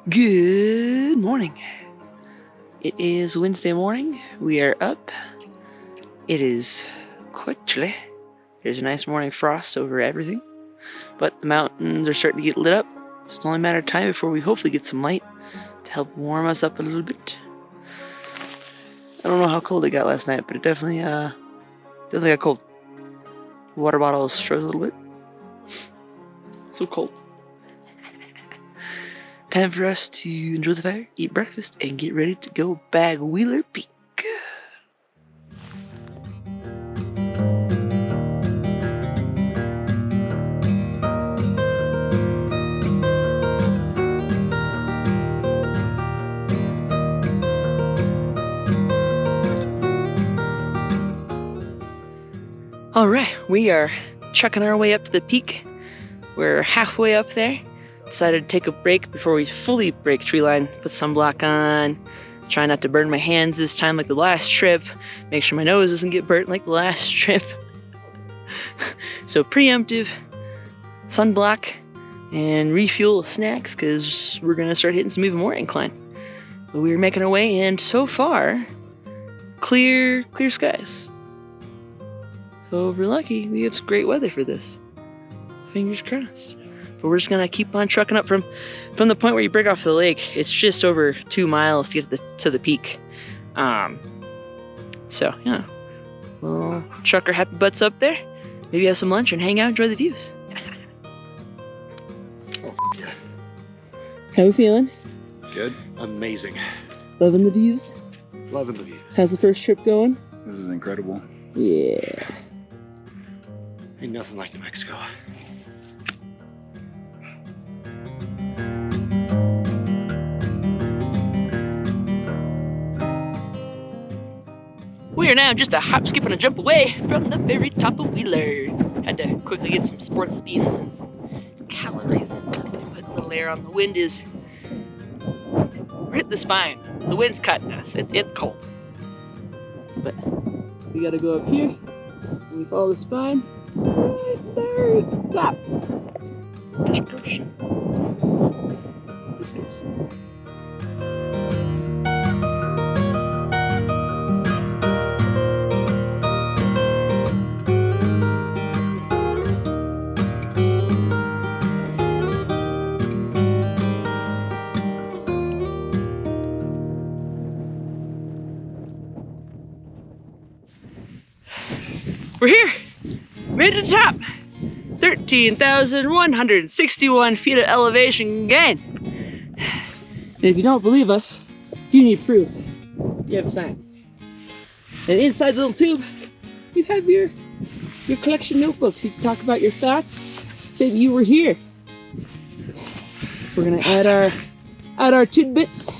Good morning. It is Wednesday morning. We are up. It is quite chilly. There's a nice morning frost over everything, but the mountains are starting to get lit up, so it's only a matter of time before we hopefully get some light to help warm us up a little bit. I don't know how cold it got last night, but it definitely got cold. Water bottles froze a little bit. So cold. Time for us to enjoy the fire, eat breakfast, and get ready to go bag Wheeler Peak. All right, we are chucking our way up to the peak. We're halfway up there. Decided to take a break before we fully break tree line. Put sunblock on. Try not to burn my hands this time like the last trip. Make sure my nose doesn't get burnt like the last trip. So preemptive sunblock and refuel snacks because we're gonna start hitting some even more incline. But we're making our way, and so far, clear skies. So if we're lucky, we have some great weather for this. Fingers crossed. But we're just gonna keep on trucking up from the point where you break off the lake. It's just over 2 miles to get to the peak. So yeah, we'll truck our happy butts up there. Maybe have some lunch and hang out, enjoy the views. Oh, yeah. How we feeling? Good. Amazing. Loving the views? Loving the views. How's the first trip going? This is incredible. Yeah. Ain't nothing like New Mexico. We are now just a hop, skip, and a jump away from the very top of Wheeler. Had to quickly get some sports beans and some calories in. Put a little air on. The wind is... We're hitting the spine. The wind's cutting us. It's cold. But we gotta go up here, and we follow the spine right there at the top. Push. This goes. We're here! Made it to the top! 13,161 feet of elevation gain! And if you don't believe us, you need proof. You have a sign. And inside the little tube, you have your collection notebooks. You can talk about your thoughts, say that you were here. We're gonna add our tidbits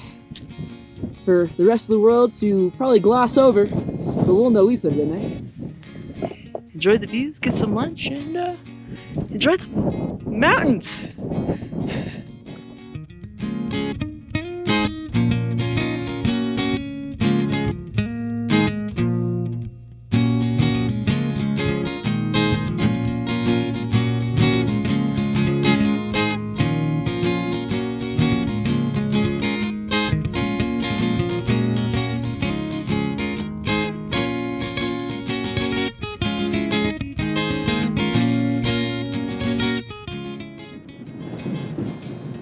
for the rest of the world to probably gloss over, but we'll know we put it in there. Enjoy the views, get some lunch, and enjoy the mountains.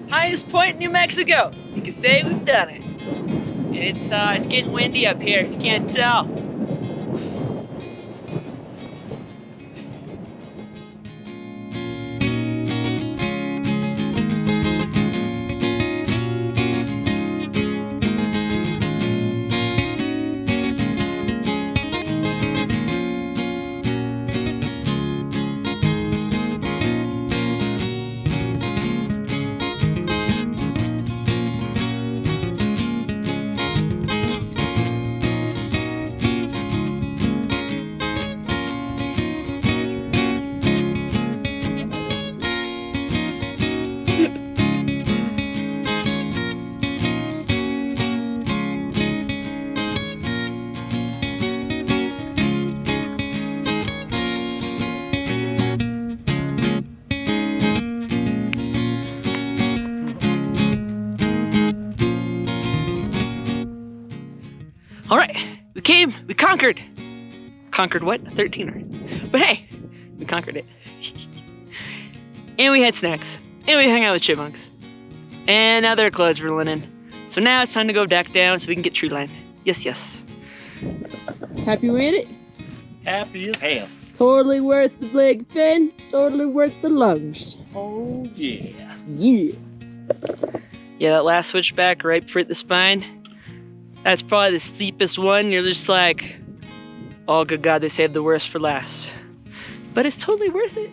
Highest point in New Mexico. You can say we've done it. And it's getting windy up here if you can't tell. All right, we came, we conquered. Conquered what? 13, right? But hey, we conquered it. And we had snacks, and we hung out with chipmunks. And now their clothes were linen. So now it's time to go back down so we can get tree line. Yes, yes. Happy with it? Happy as hell. Totally worth the leg fin, totally worth the lungs. Oh, yeah. Yeah. Yeah, that last switchback right for the spine, that's probably the steepest one. You're just like, oh, good God, they saved the worst for last. But it's totally worth it.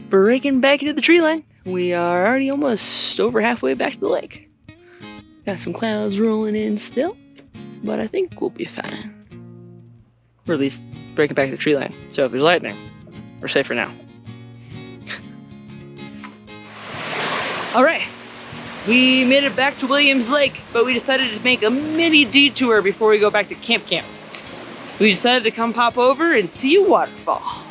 Breaking back into the tree line. We are already almost over halfway back to the lake. Got some clouds rolling in still, but I think we'll be fine. Or at least breaking back to the tree line. So if there's lightning, we're safe for now. All right, we made it back to Williams Lake, but we decided to make a mini detour before we go back to camp. We decided to come pop over and see a waterfall.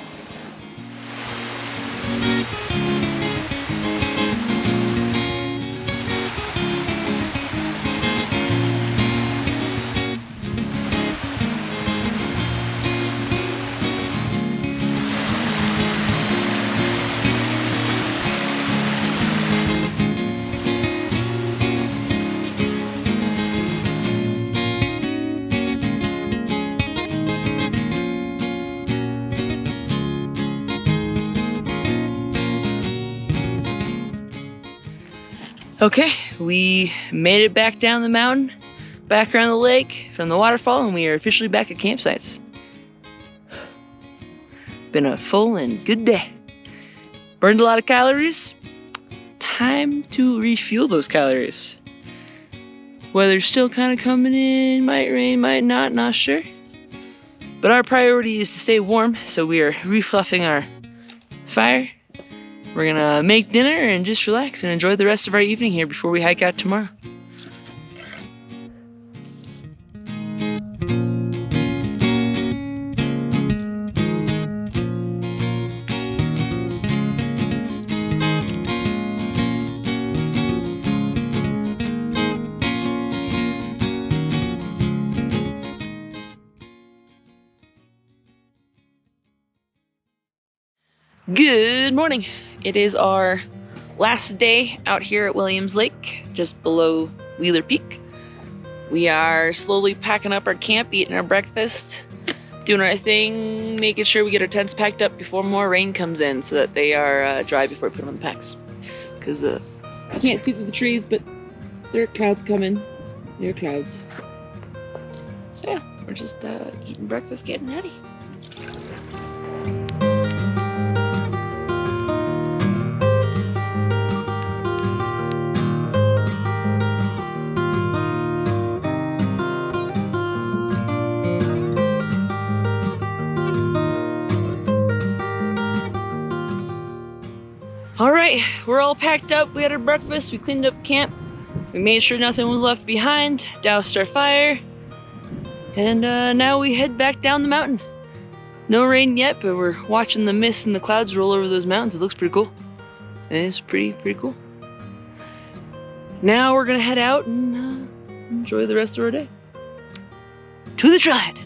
Okay, we made it back down the mountain, back around the lake from the waterfall, and we are officially back at campsites. Been a full and good day. Burned a lot of calories. Time to refuel those calories. Weather's still kind of coming in, might rain, might not sure. But our priority is to stay warm, so we are refluffing our fire. We're gonna make dinner and just relax and enjoy the rest of our evening here before we hike out tomorrow. Good morning. It is our last day out here at Williams Lake, just below Wheeler Peak. We are slowly packing up our camp, eating our breakfast, doing our thing, making sure we get our tents packed up before more rain comes in so that they are dry before we put them in the packs. Because I can't see through the trees, but there are clouds coming. There are clouds. So yeah, we're just eating breakfast, getting ready. All right, we're all packed up. We had our breakfast, we cleaned up camp, we made sure nothing was left behind, doused our fire, and now we head back down the mountain. No rain yet, but we're watching the mist and the clouds roll over those mountains. It looks pretty cool. And it's pretty cool. Now we're gonna head out and enjoy the rest of our day. To the trailhead.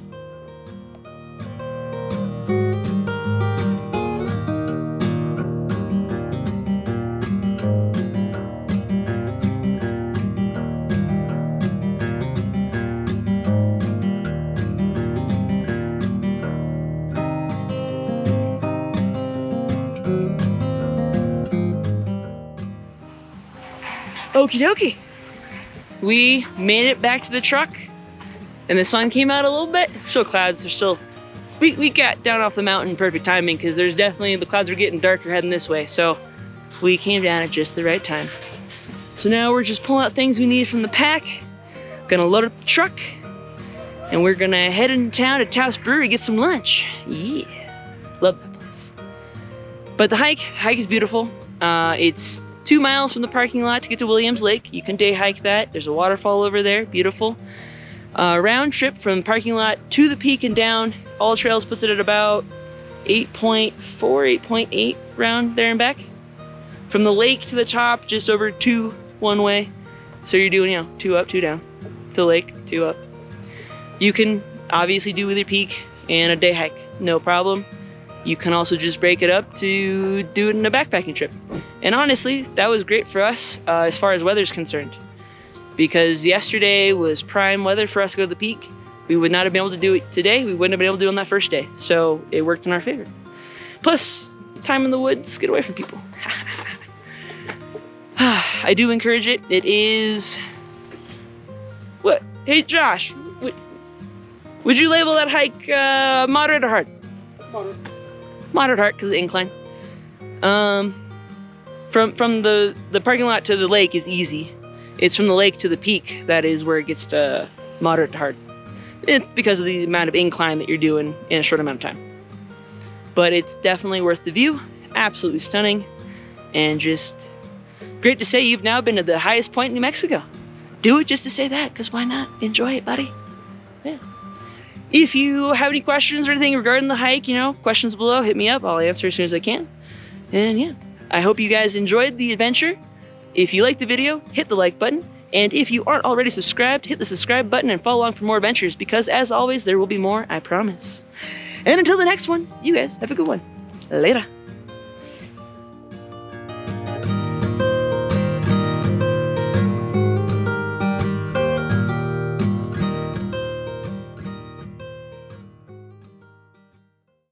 Okie dokie. We made it back to the truck and the sun came out a little bit. Still clouds are still, we got down off the mountain in perfect timing because there's definitely, the clouds are getting darker heading this way. So we came down at just the right time. So now we're just pulling out things we need from the pack. Gonna load up the truck, and we're gonna head into town to Taos Brewery, get some lunch. Yeah, love that place. But the hike is beautiful. It's 2 miles from the parking lot to get to Williams Lake. You can day hike that. There's a waterfall over there, beautiful. Round trip from the parking lot to the peak and down, all trails puts it at about 8.4, 8.8 round there and back. From the lake to the top, just over 2 one way. So you're doing, 2 up, 2 down. To the lake, 2 up. You can obviously do with your peak and a day hike, no problem. You can also just break it up to do it in a backpacking trip. And honestly, that was great for us as far as weather's concerned. Because yesterday was prime weather for us to go to the peak. We would not have been able to do it today. We wouldn't have been able to do it on that first day. So it worked in our favor. Plus, time in the woods, get away from people. I do encourage it. It is... What? Hey, Josh, would you label that hike moderate or hard? Moderate. Moderate hard, because of the incline. From the parking lot to the lake is easy. It's from the lake to the peak that is where it gets to moderate to hard. It's because of the amount of incline that you're doing in a short amount of time. But it's definitely worth the view. Absolutely stunning. And just great to say you've now been to the highest point in New Mexico. Do it just to say that, because why not? Enjoy it, buddy. Yeah. If you have any questions or anything regarding the hike, questions below, hit me up. I'll answer as soon as I can. And yeah, I hope you guys enjoyed the adventure. If you liked the video, hit the like button. And if you aren't already subscribed, hit the subscribe button and follow along for more adventures, because as always, there will be more, I promise. And until the next one, you guys have a good one. Later.